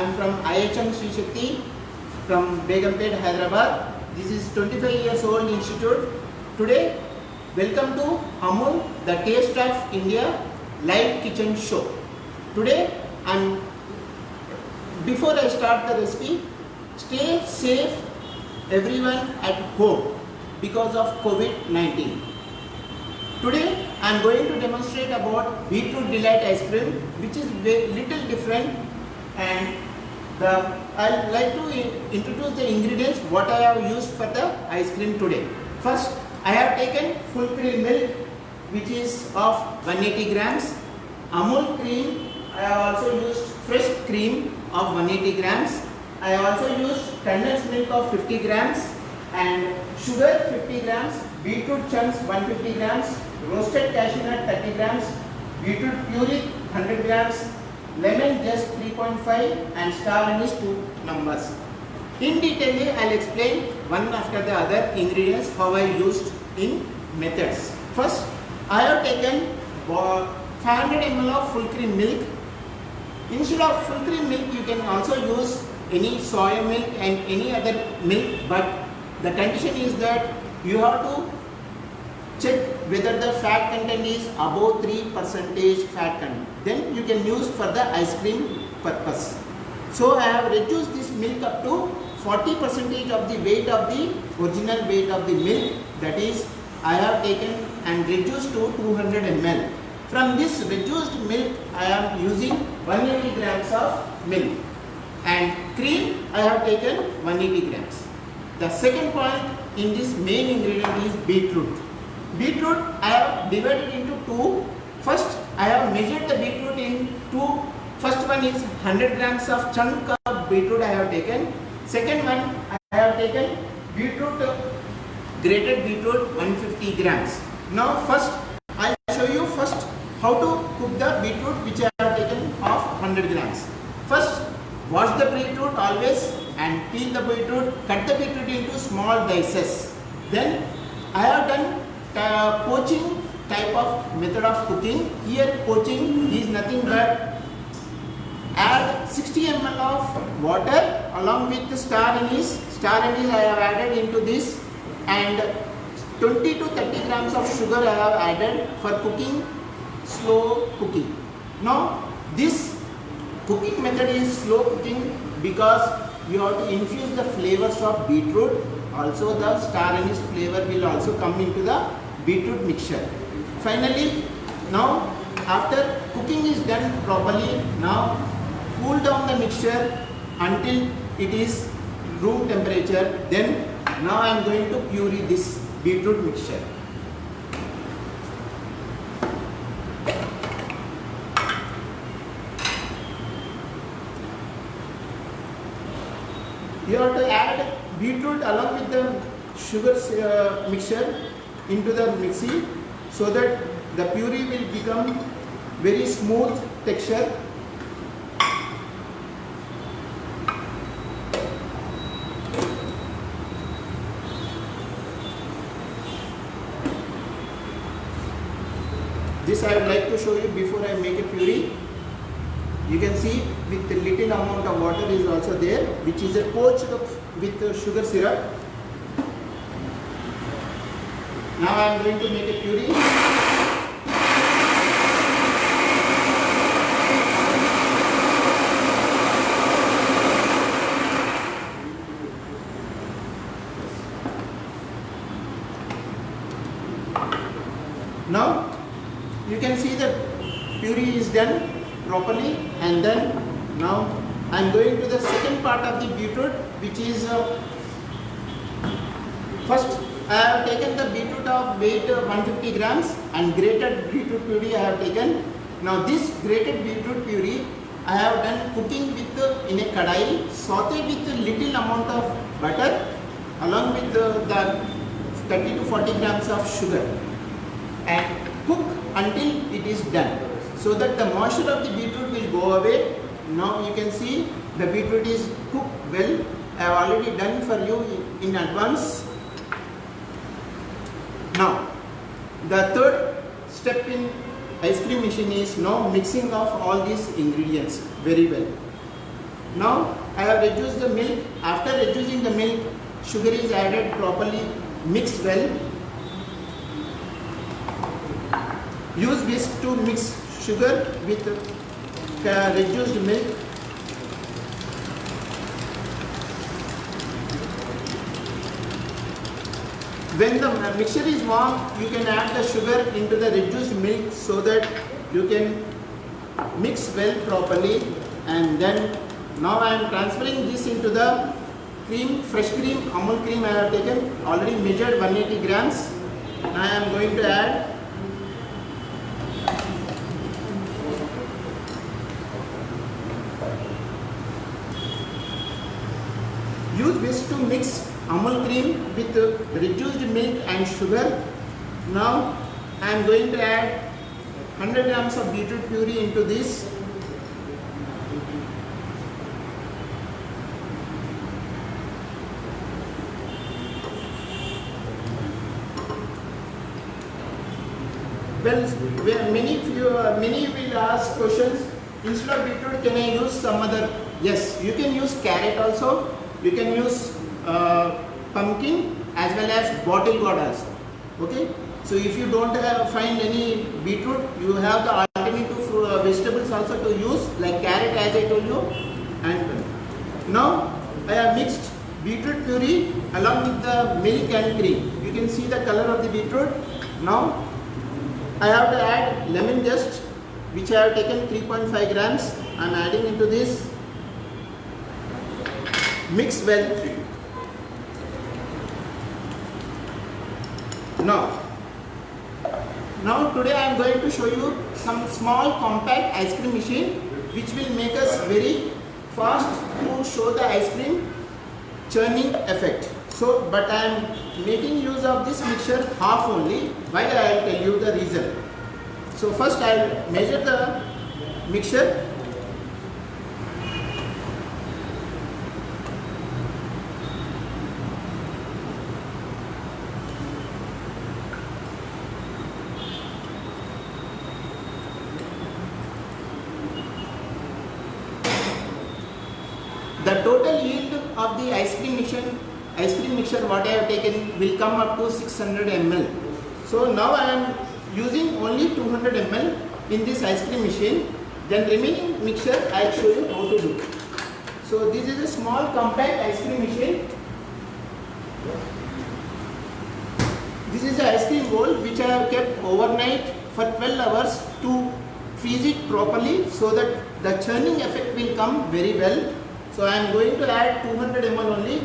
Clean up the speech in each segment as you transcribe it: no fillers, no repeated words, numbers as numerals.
am from IHM Sri Shakti from Begumpet, Hyderabad. This is 25 years old institute. Today, welcome to Amul, the Taste of India live kitchen show. Today, before I start the recipe, stay safe everyone at home because of COVID-19. Today I am going to demonstrate about beetroot delight ice cream, which is little different, and I would like to introduce the ingredients what I have used for the ice cream today. First, I have taken full cream milk, which is of 180 grams, Amul cream. I have also used fresh cream of 180 grams. I have also used condensed milk of 50 grams and sugar 50 grams, beetroot chunks 150 grams, roasted cashew nut 30 grams, beetroot puree 100 grams, lemon just 3.5 and star anise 2 numbers. In detail, I will explain one after the other ingredients how I used in methods. First, I have taken 500 ml of full cream milk. Instead of full cream milk, you can also use any soy milk and any other milk, but the condition is that you have to check whether the fat content is above 3% fat content. Then you can use for the ice cream purpose. So I have reduced this milk up to 40% of the weight of the original weight of the milk. That is, I have taken and reduced to 200 ml. From this reduced milk, I am using 180 grams of milk, and cream I have taken 180 grams. The second point in this main ingredient is beetroot. Beetroot I have divided into two. First, I have measured the beetroot in two. First one is 100 grams of chunk of beetroot I have taken. Second one, I have taken beetroot, grated beetroot 150 grams. Now first, I will show you first how to cook the beetroot which I have taken of 100 grams. First, wash the beetroot always and peel the beetroot, cut the beetroot into small dices. Then I have done poaching type of method of cooking. Here poaching is nothing but add 60 ml of water along with the star anise. Star anise I have added into this, and 20 to 30 grams of sugar I have added for cooking, slow cooking. Now this cooking method is slow cooking because you have to infuse the flavors of beetroot. Also the star anise flavor will also come into the beetroot mixture. Finally, now after cooking is done properly, now cool down the mixture until it is room temperature. Then now I am going to puree this beetroot mixture. You have to add beetroot along with the sugar mixture into the mixie so that the puree will become very smooth texture. This I would like to show you before I make a puree. You can see with a little amount of water is also there, which is a poached with sugar syrup. Now I am going to make a puree. Now you can see that puree is done properly, and then now I am going to the second part of the beetroot, which is first I have taken the beetroot of weight 150 grams and grated beetroot puree I have taken. Now this grated beetroot puree I have done cooking with in a kadai, saute with a little amount of butter along with the 30 to 40 grams of sugar, and cook until it is done, so that the moisture of the beetroot will go away. Now you can see the beetroot is cooked well. I have already done for you in advance. Now the third step in ice cream machine is now mixing of all these ingredients very well. Now I have reduced the milk. After reducing the milk, sugar is added properly, mix well. Use whisk to mix sugar with reduced milk. When the mixture is warm, you can add the sugar into the reduced milk so that you can mix well properly. And then now I am transferring this into the cream, fresh cream, Amul cream I have taken, already measured 180 grams. Now I am going to add use whisk to mix Amul cream with reduced milk and sugar. Now I am going to add 100 grams of beetroot puree into this. Well, many will ask questions. Instead of beetroot, can I use some other? Yes, you can use carrot also. You can use pumpkin as well as bottle gourd also. Okay. So if you don't find any beetroot, you have the alternative vegetables also to use, like carrot as I told you. And now I have mixed beetroot puree along with the milk and cream. You can see the color of the beetroot. Now I have to add lemon zest, which I have taken 3.5 grams. I am adding into this. Mix well. Now today I am going to show you some small compact ice cream machine which will make us very fast to show the ice cream churning effect. So, but I am making use of this mixture half only. Why, I will tell you the reason. So first I will measure the mixture. The total yield of the ice cream mixture what I have taken will come up to 600 ml. So now I am using only 200 ml in this ice cream machine. Then remaining mixture I will show you how to do. So this is a small compact ice cream machine. This is the ice cream bowl which I have kept overnight for 12 hours to freeze it properly so that the churning effect will come very well. So I am going to add 200 ml only.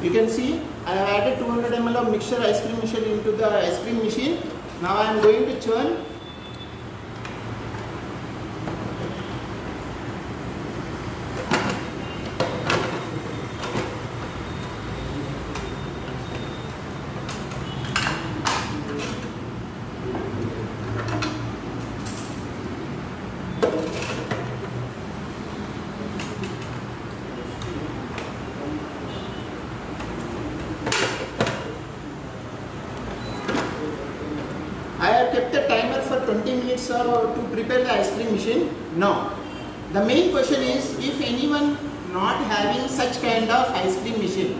You can see I have added 200 ml of mixture ice cream mixture into the ice cream machine. Now I am going to churn. I have kept the timer for 20 minutes to prepare the ice cream machine. Now, the main question is, if anyone not having such kind of ice cream machine,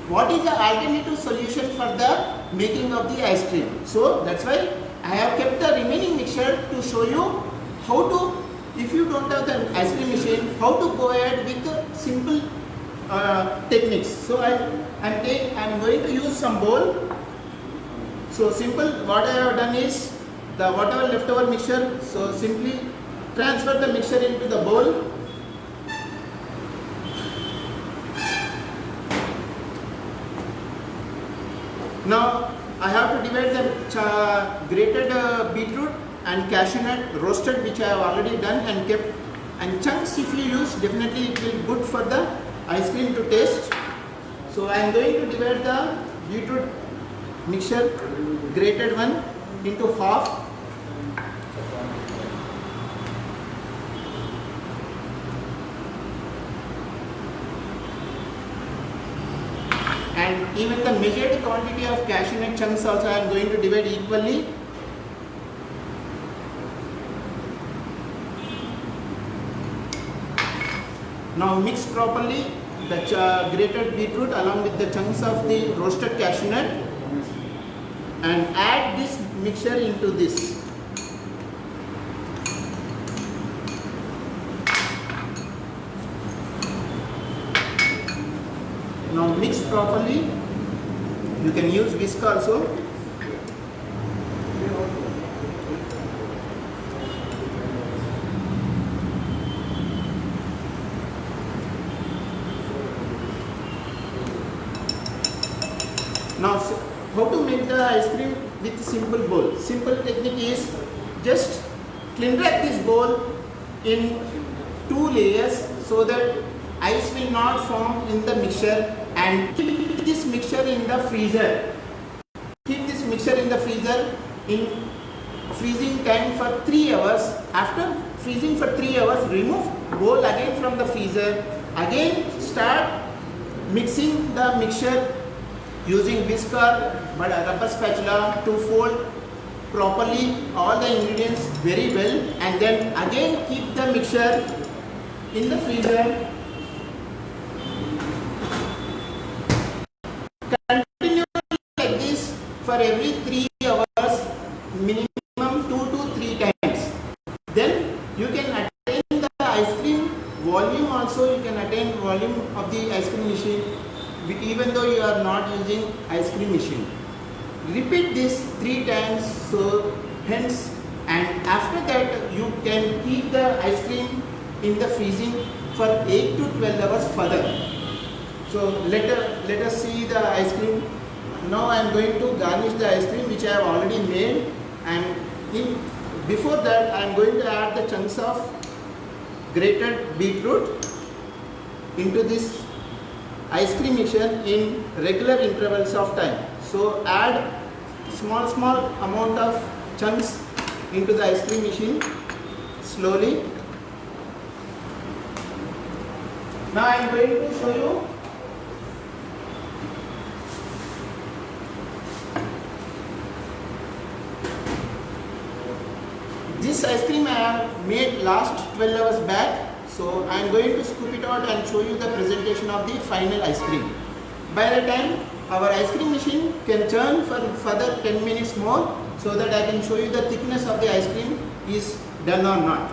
what is the alternative solution for the making of the ice cream? So that's why I have kept the remaining mixture to show you how to, if you don't have the ice cream machine, how to go ahead with the simple techniques. So I'm going to use some bowl. So simple, what I have done is, the whatever leftover mixture, so simply transfer the mixture into the bowl. Now I have to divide the grated beetroot and cashew nut roasted, which I have already done and kept, and chunks if you use, definitely it will be good for the ice cream to taste. So I am going to divide the beetroot mixture, grated one, into half. and even the measured quantity of cashew nut chunks also I am going to divide equally. Now mix properly the grated beetroot along with the chunks of the roasted cashew nut and add this mixture into this. Now mix properly. You can use whisk also. Now how to make the ice cream with simple bowl? Simple technique is just clean wrap this bowl in 2 layers so that ice will not form in the mixture, and keep this mixture in the freezer. Keep this mixture in the freezer in freezing time for 3 hours. After freezing for 3 hours, remove bowl again from the freezer. Again start mixing the mixture using whisk or rubber spatula to fold properly all the ingredients very well, and then again keep the mixture in the freezer. Continue like this for every 3 hours, minimum 2 to 3 times. Then you can attain the ice cream volume also. You can attain volume of the ice cream machine even though you are not using ice cream machine. Repeat this 3 times, so hence, and after that you can keep the ice cream in the freezing for 8 to 12 hours further. So let us see the ice cream. Now I am going to garnish the ice cream which I have already made, and before that I am going to add the chunks of grated beetroot into this ice cream mixture in regular intervals of time. So add small amount of chunks into the ice cream machine slowly. Now I am going to show you this ice cream I have made last 12 hours back. So I am going to scoop it out and show you the presentation of the final ice cream. By the time our ice cream machine can churn for further 10 minutes more, so that I can show you the thickness of the ice cream is done or not.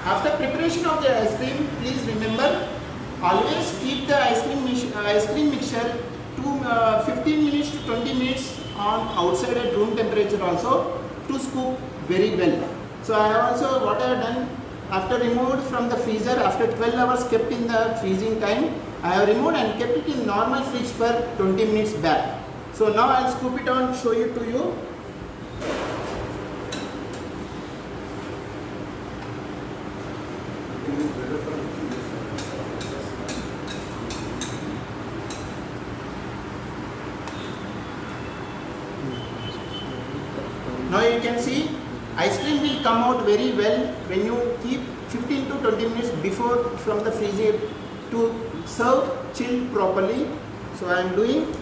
After preparation of the ice cream, please remember, always keep the ice cream mixture to 15 minutes to 20 minutes on outside at room temperature also to scoop very well. So I have also, what I have done, after removed from the freezer, after 12 hours kept in the freezing time, I have removed and kept it in normal fridge for 20 minutes back. So now I will scoop it on, show it to you. Now you can see ice cream will come out very well when you keep 15 to 20 minutes before from the freezer to serve chilled properly. So I am doing.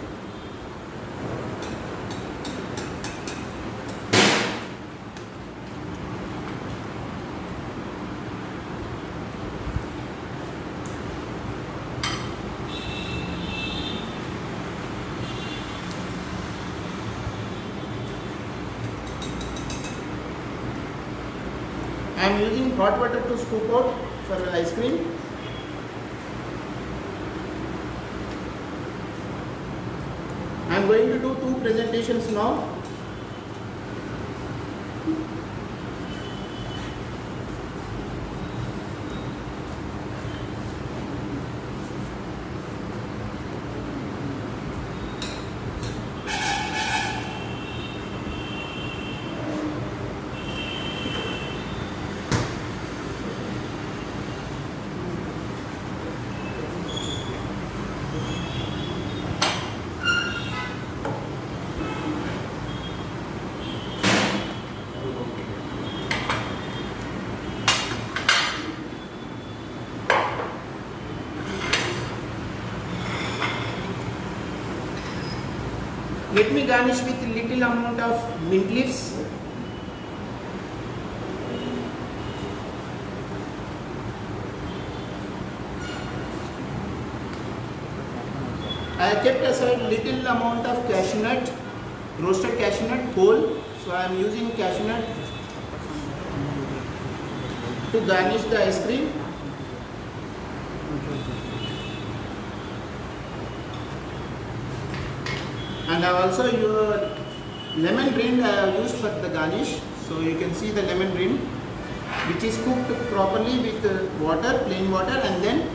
I am using hot water to scoop out for the ice cream. I am going to do 2 presentations now. let me garnish with little amount of mint leaves. I kept aside little amount of cashew nut, roasted cashew nut whole. So I am using cashew nut to garnish the ice cream. And I also use lemon rind I have used for the garnish. So you can see the lemon rind, which is cooked properly with water, plain water, and then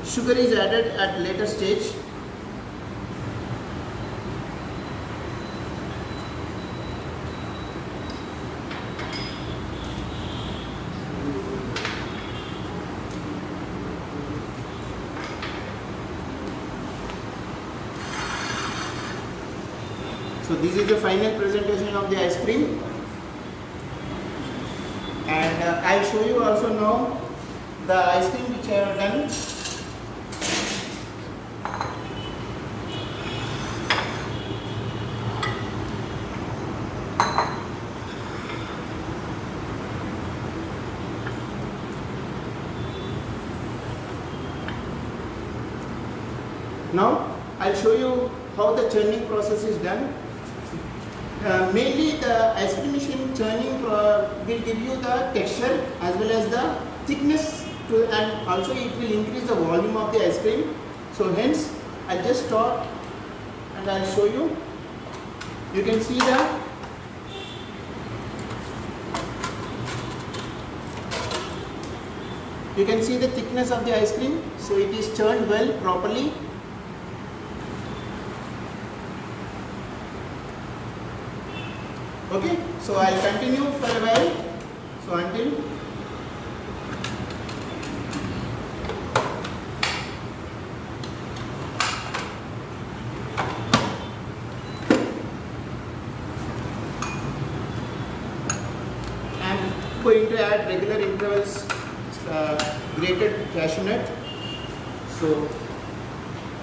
sugar is added at later stage. So this is the final presentation of the ice cream, and I will show you also now the ice cream which I have done. Now I will show you how the churning process is done. Mainly the ice cream machine churning will give you the texture as well as the thickness and also it will increase the volume of the ice cream. So hence I'll just stop and I'll show you. You can see the thickness of the ice cream. So it is churned well properly. Okay, so I'll continue for a while. So until I'm going to add regular intervals grated cashew nut. So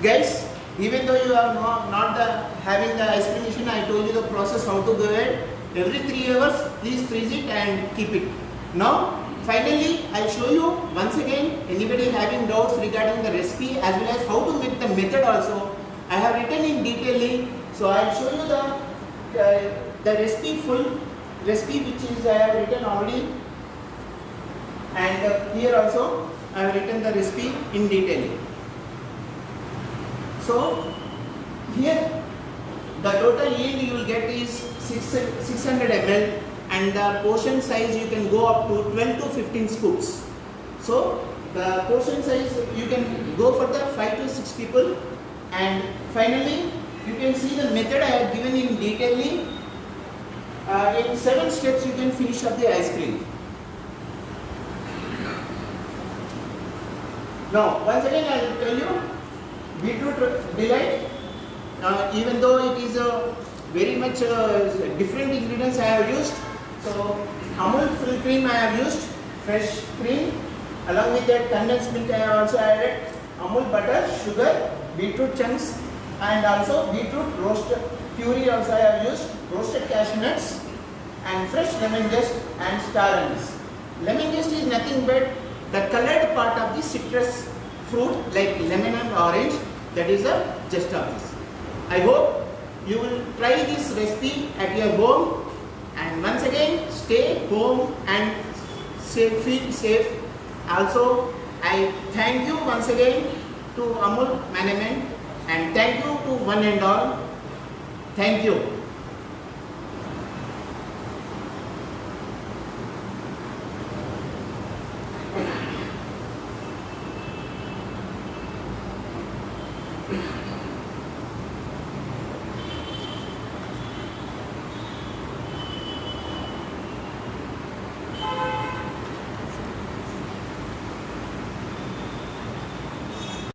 guys, even though you are not having the ice cream machine, I told you the process how to go ahead. Every 3 hours, please freeze it and keep it. Now, finally, I'll show you once again. Anybody having doubts regarding the recipe as well as how to make the method also, I have written in detail. So I'll show you the recipe, full recipe which is I have written already, and here also I have written the recipe in detail. So here the total yield you will get is 600 ml, and the portion size you can go up to 12 to 15 scoops. So the portion size you can go for the 5 to 6 people, and finally you can see the method I have given in detail. In 7 steps you can finish up the ice cream. Now once again I will tell you, Beetroot Delight, even though it is very much different ingredients I have used. So Amul full cream I have used, fresh cream, along with that condensed milk I have also added, Amul butter, sugar, beetroot chunks, and also beetroot roast puree also I have used, roasted cashew nuts, and fresh lemon zest and star anise. Lemon zest is nothing but the colored part of the citrus fruit like lemon and orange. That is the zest of this. I hope you will try this recipe at your home, and once again stay home and feel safe. Also, I thank you once again to Amul management, and thank you to one and all. Thank you.